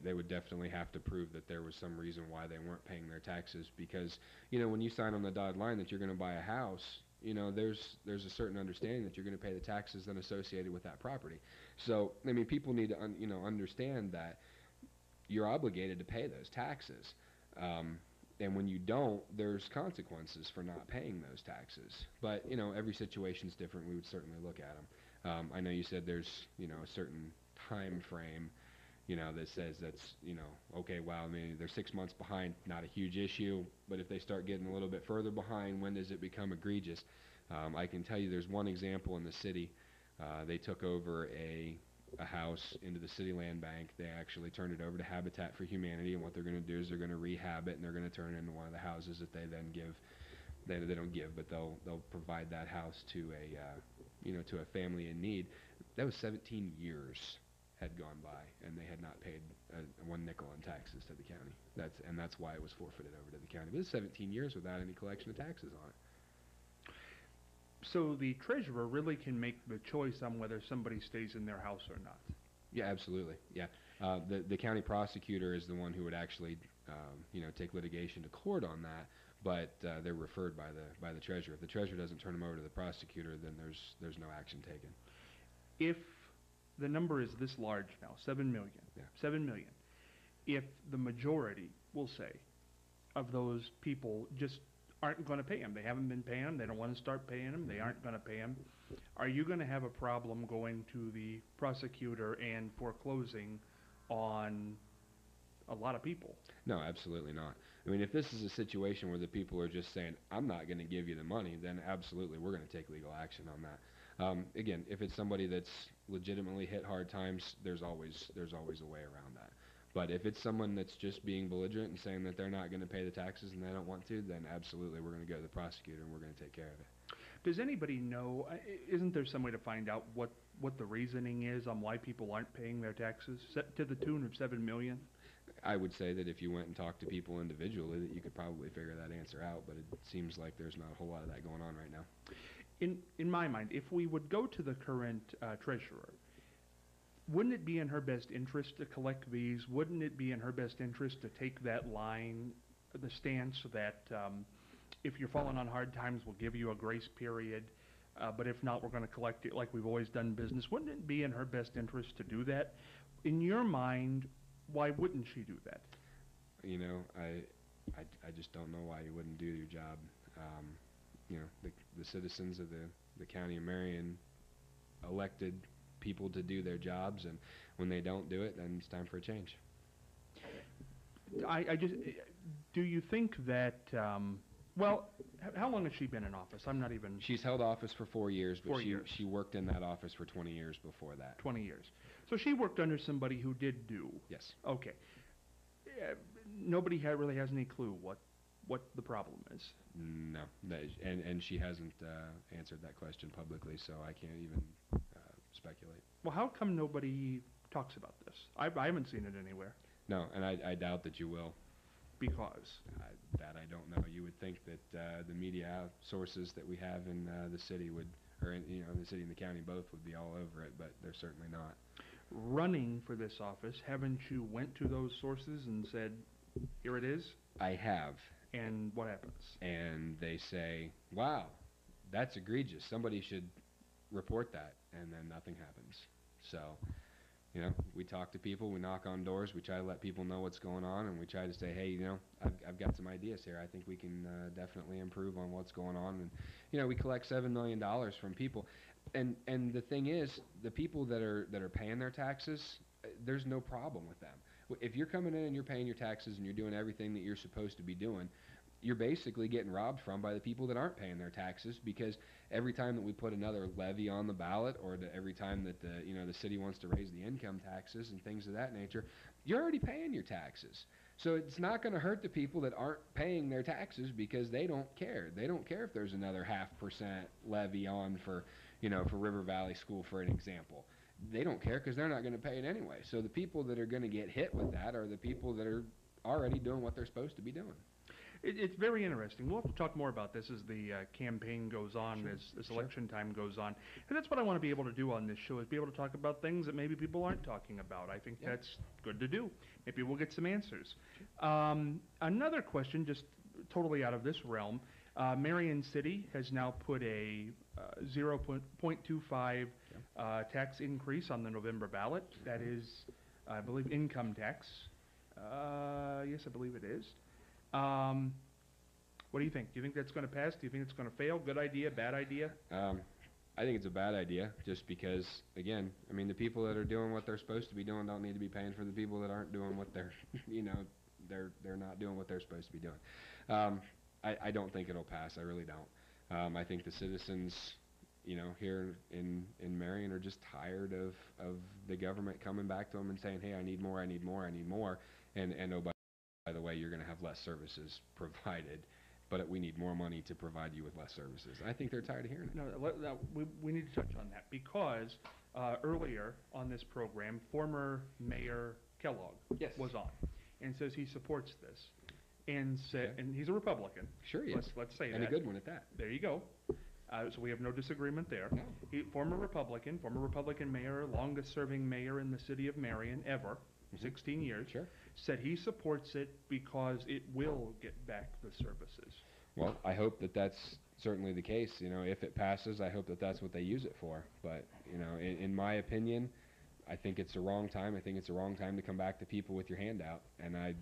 S4: They would definitely have to prove that there was some reason why they weren't paying their taxes, because when you sign on the dotted line that you're going to buy a house, there's a certain understanding that you're going to pay the taxes then associated with that property. So, I mean, people need to understand that you're obligated to pay those taxes. And when you don't, there's consequences for not paying those taxes. But, every situation's different. We would certainly look at them. I know you said there's, a certain time frame, that says that's, okay, wow, I mean, they're 6 months behind, not a huge issue. But if they start getting a little bit further behind, when does it become egregious? I can tell you there's one example in the city. They took over a house into the city land bank. They actually turned it over to Habitat for Humanity, and what they're going to do is they're going to rehab it, and they're going to turn it into one of the houses that they then give. They don't give, but they'll provide that house to a family in need. That was 17 years had gone by, and they had not paid one nickel in taxes to the county. That's why it was forfeited over to the county. But it's 17 years without any collection of taxes on it.
S1: So the treasurer really can make the choice on whether somebody stays in their house or not.
S4: Yeah, absolutely. Yeah, the county prosecutor is the one who would actually, take litigation to court on that. But they're referred by the treasurer. If the treasurer doesn't turn them over to the prosecutor, then there's no action taken.
S1: If the number is this large now, 7 million,
S4: Yeah.
S1: 7 million, if the majority, we'll say, of those people just aren't going to pay them, they haven't been paying them, they don't want to start paying them, they aren't going to pay them, are you going to have a problem going to the prosecutor and foreclosing on a lot of people?
S4: No, absolutely not. I mean, if this is a situation where the people are just saying, I'm not going to give you the money, then absolutely we're going to take legal action on that. Again, if it's somebody that's legitimately hit hard times, there's always a way around that. But if it's someone that's just being belligerent and saying that they're not going to pay the taxes and they don't want to, then absolutely we're going to go to the prosecutor and we're going to take care of it.
S1: Does anybody know, isn't there some way to find out what the reasoning is on why people aren't paying their taxes to the tune of 7 million?
S4: I would say that if you went and talked to people individually, that you could probably figure that answer out, but it seems like there's not a whole lot of that going on right now.
S1: In my mind, if we would go to the current treasurer, wouldn't it be in her best interest to collect these? Wouldn't it be in her best interest to take that line, the stance that if you're falling on hard times, we'll give you a grace period, but if not, we're going to collect it like we've always done business? Wouldn't it be in her best interest to do that? In your mind, why wouldn't she do that?
S4: I just don't know why you wouldn't do your job. The citizens of the county of Marion elected people to do their jobs, and when they don't do it, then it's time for a change.
S1: Do you think that, how long has she been in office? I'm not even...
S4: She's held office for 4 years, but
S1: 4 years.
S4: She worked in that office for 20 years before that.
S1: 20 years. So she worked under somebody who did do.
S4: Yes.
S1: Okay. Nobody really has any clue what the problem is.
S4: No, and she hasn't answered that question publicly, so I can't even speculate.
S1: Well, how come nobody talks about this? I haven't seen it anywhere.
S4: No, and I doubt that you will.
S1: Because?
S4: That I don't know. You would think that the media sources that we have in the city the city and the county both would be all over it, but they're certainly not.
S1: Running for this office, haven't you went to those sources and said, here it is?
S4: I have.
S1: And what happens?
S4: And they say, wow, that's egregious. Somebody should report that. And then nothing happens. So, we talk to people, we knock on doors, we try to let people know what's going on, and we try to say, hey, I've got some ideas here. I think we can definitely improve on what's going on. And, we collect $7 million from people. And the thing is, the people that are paying their taxes, there's no problem with them. If you're coming in and you're paying your taxes and you're doing everything that you're supposed to be doing, you're basically getting robbed from by the people that aren't paying their taxes, because every time that we put another levy on the ballot, or every time that the city wants to raise the income taxes and things of that nature, you're already paying your taxes. So it's not going to hurt the people that aren't paying their taxes, because they don't care. They don't care if there's another 0.5% levy on for River Valley School, for an example. They don't care because they're not going to pay it anyway. So the people that are going to get hit with that are the people that are already doing what they're supposed to be doing.
S1: It's very interesting. We'll have to talk more about this as the campaign goes on,
S4: Sure.
S1: as election time goes on. And that's what I want to be able to do on this show, is be able to talk about things that maybe people aren't talking about. I think that's good to do. Maybe we'll get some answers. Another question, just totally out of this realm. Marion City has now put a 0.25 tax increase on the November ballot. That is, I believe, income tax. Yes, I believe it is. What do you think? Do you think that's going to pass? Do you think it's going to fail? Good idea, bad idea?
S4: I think it's a bad idea, just because, again, I mean, the people that are doing what they're supposed to be doing don't need to be paying for the people that aren't doing what they're, they're not doing what they're supposed to be doing. I don't think it'll pass. I really don't. I think the citizens, here in Marion are just tired of the government coming back to them and saying, hey, I need more, I need more, I need more. And oh, by the way, you're going to have less services provided, but we need more money to provide you with less services. I think they're tired of hearing it.
S1: No, we need to touch on that because earlier on this program, former Mayor Kellogg was on and says he supports this. And he's a Republican.
S4: Sure he is.
S1: Let's say
S4: and
S1: that.
S4: And a good one at that.
S1: There you go. So we have no disagreement there.
S4: No.
S1: Former Republican mayor, longest serving mayor in the city of Marion ever, 16 years.
S4: Sure.
S1: Said he supports it because it will get back the services.
S4: Well, I hope that that's certainly the case. If it passes, I hope that that's what they use it for. But, in my opinion, I think it's the wrong time. I think it's the wrong time to come back to people with your hand out, and I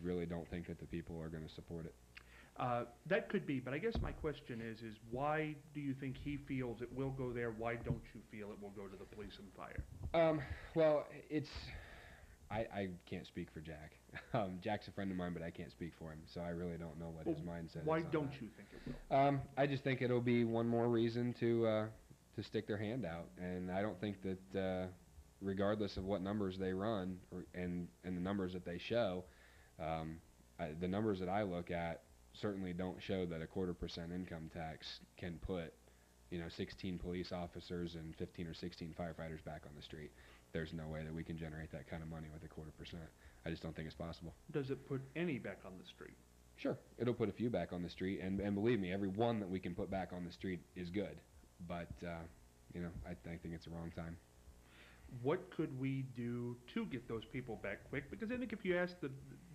S4: really don't think that the people are going to support it.
S1: That could be, but I guess my question is why do you think he feels it will go there? Why don't you feel it will go to the police and fire?
S4: Well, I can't speak for Jack. Jack's a friend of mine, but I can't speak for him, so I really don't know what his mindset is.
S1: Why
S4: on
S1: don't
S4: that.
S1: you think it will?
S4: I just think it'll be one more reason to stick their hand out, and I don't think that regardless of what numbers they run and the numbers that they show, the numbers that I look at certainly don't show that a 0.25% income tax can put 16 police officers and 15 or 16 firefighters back on the street. There's no way that we can generate that kind of money with a 0.25%. I just don't think it's possible.
S1: Does it put any back on the street?
S4: Sure, it'll put a few back on the street, and believe me, every one that we can put back on the street is good. But I think it's the wrong time.
S1: What could we do to get those people back quick? Because I think if you ask the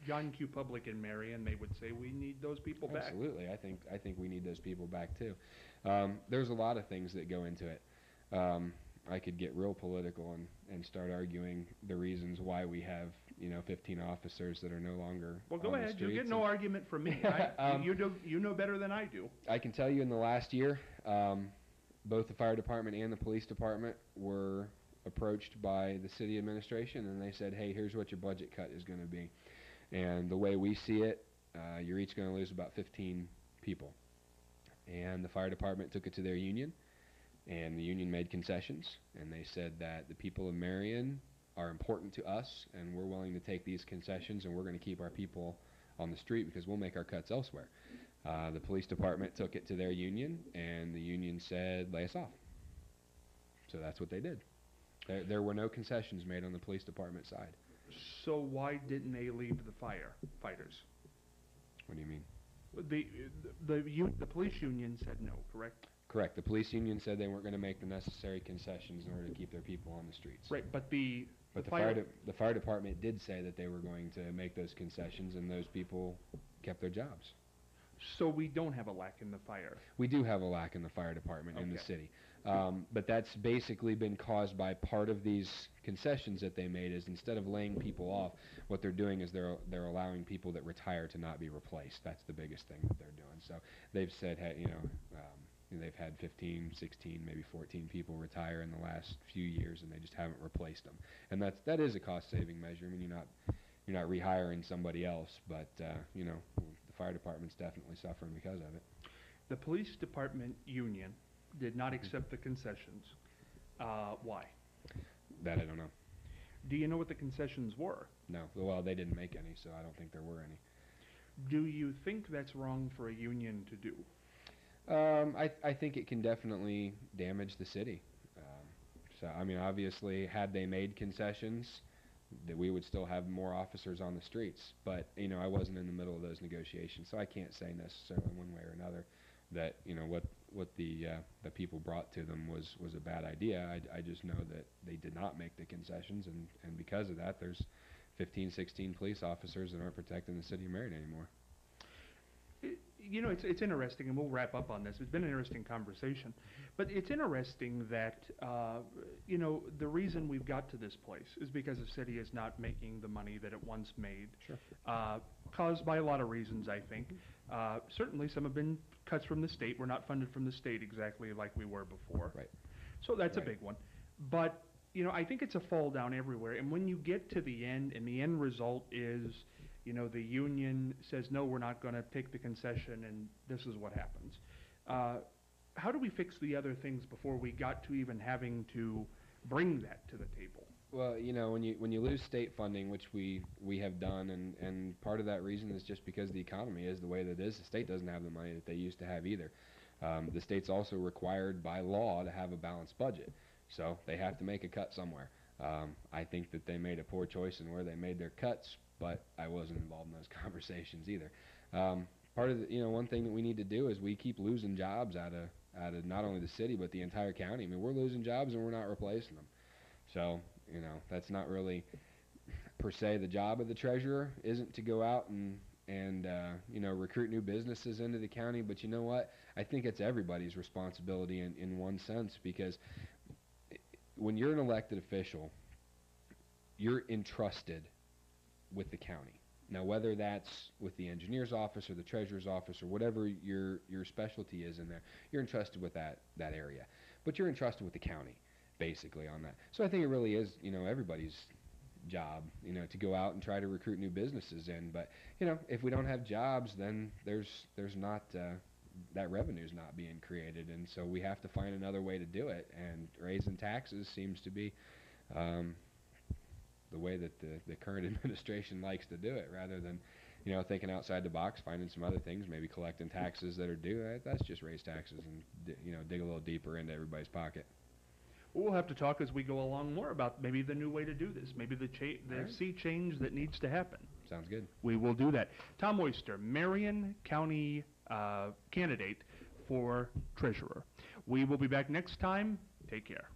S1: John Q. public in Marion, they would say we need those people back.
S4: Absolutely, I think we need those people back too. There's a lot of things that go into it. I could get real political and start arguing the reasons why we have 15 officers that are no longer.
S1: Well, go
S4: on the
S1: ahead. You
S4: streets.
S1: get no argument from me. You know better than I do.
S4: I can tell you in the last year, both the fire department and the police department were approached by the city administration, and they said, hey, here's what your budget cut is going to be. And the way we see it, you're each going to lose about 15 people. And the fire department took it to their union, and the union made concessions, and they said that the people of Marion are important to us, and we're willing to take these concessions, and we're going to keep our people on the street because we'll make our cuts elsewhere. The police department took it to their union, and the union said, lay us off. So that's what they did. There were no concessions made on the police department side.
S1: So why didn't they leave the firefighters?
S4: What do you mean?
S1: The police union said no, correct?
S4: Correct. The police union said they weren't going to make the necessary concessions in order to keep their people on the streets.
S1: Right, but the
S4: fire department did say that they were going to make those concessions, and those people kept their jobs.
S1: So we don't have a lack in the fire.
S4: We do have a lack in the fire department in the city. But that's basically been caused by part of these concessions that they made is instead of laying people off, what they're doing is they're allowing people that retire to not be replaced. That's the biggest thing that they're doing. So they've said, hey, they've had 15, 16, maybe 14 people retire in the last few years, and they just haven't replaced them. And that is a cost-saving measure. I mean, you're not rehiring somebody else, but the fire department's definitely suffering because of it.
S1: The police department union did not accept the concessions. Why?
S4: That I don't know.
S1: Do you know what the concessions were?
S4: No. Well, they didn't make any, so I don't think there were any.
S1: Do you think that's wrong for a union to do?
S4: I think it can definitely damage the city. I mean, obviously, had they made concessions, that we would still have more officers on the streets. But, I wasn't in the middle of those negotiations, so I can't say necessarily one way or another that, what the people brought to them was a bad idea. I just know that they did not make the concessions, and because of that, there's 15, 16 police officers that aren't protecting the city of Marion anymore.
S1: You know, it's interesting, and we'll wrap up on this. It's been an interesting conversation, but it's interesting that you know, the reason we've got to this place is because the city is not making the money that it once made.
S4: Sure.
S1: Caused by a lot of reasons, I think. Certainly, some have been cuts from the state. We're not funded from the state exactly like we were before.
S4: Right.
S1: So that's a
S4: Right.
S1: big one. But you know, I think it's a fall down everywhere. And when you get to the end, and the end result is, you know, the union says, no, we're not going to take the concession, and this is what happens. How do we fix the other things before we got to even having to bring that to the table?
S4: Well, you know, when you lose state funding, which we have done, and part of that reason is just because the economy is the way that it is. The state doesn't have the money that they used to have either. The state's also required by law to have a balanced budget, so they have to make a cut somewhere. I think that they made a poor choice in where they made their cuts, but I wasn't involved in those conversations either. Part of the, you know, one thing that we need to do is we keep losing jobs out of not only the city but the entire county. I mean, we're losing jobs and we're not replacing them. So, you know, that's not really per se the job of the treasurer, isn't to go out and you know, recruit new businesses into the county. But you know what? I think it's everybody's responsibility in one sense, because when you're an elected official, you're entrusted with the county. Now, whether that's with the engineer's office or the treasurer's office or whatever your specialty is in there, you're entrusted with that area. But you're entrusted with the county, basically, on that. So I think it really is, you know, everybody's job, you know, to go out and try to recruit new businesses in. But, you know, if we don't have jobs, then there's not that revenue's not being created, and so we have to find another way to do it. And raising taxes seems to be the way that the current administration likes to do it, rather than, you know, thinking outside the box, finding some other things, maybe collecting taxes that are due. That's just raise taxes and you know, dig a little deeper into everybody's pocket.
S1: We'll have to talk as we go along more about maybe the new way to do this, maybe the
S4: Right.
S1: sea change that needs to happen.
S4: Sounds good.
S1: We will do that. Tom Oyster, Marion County candidate for treasurer. We will be back next time. Take care.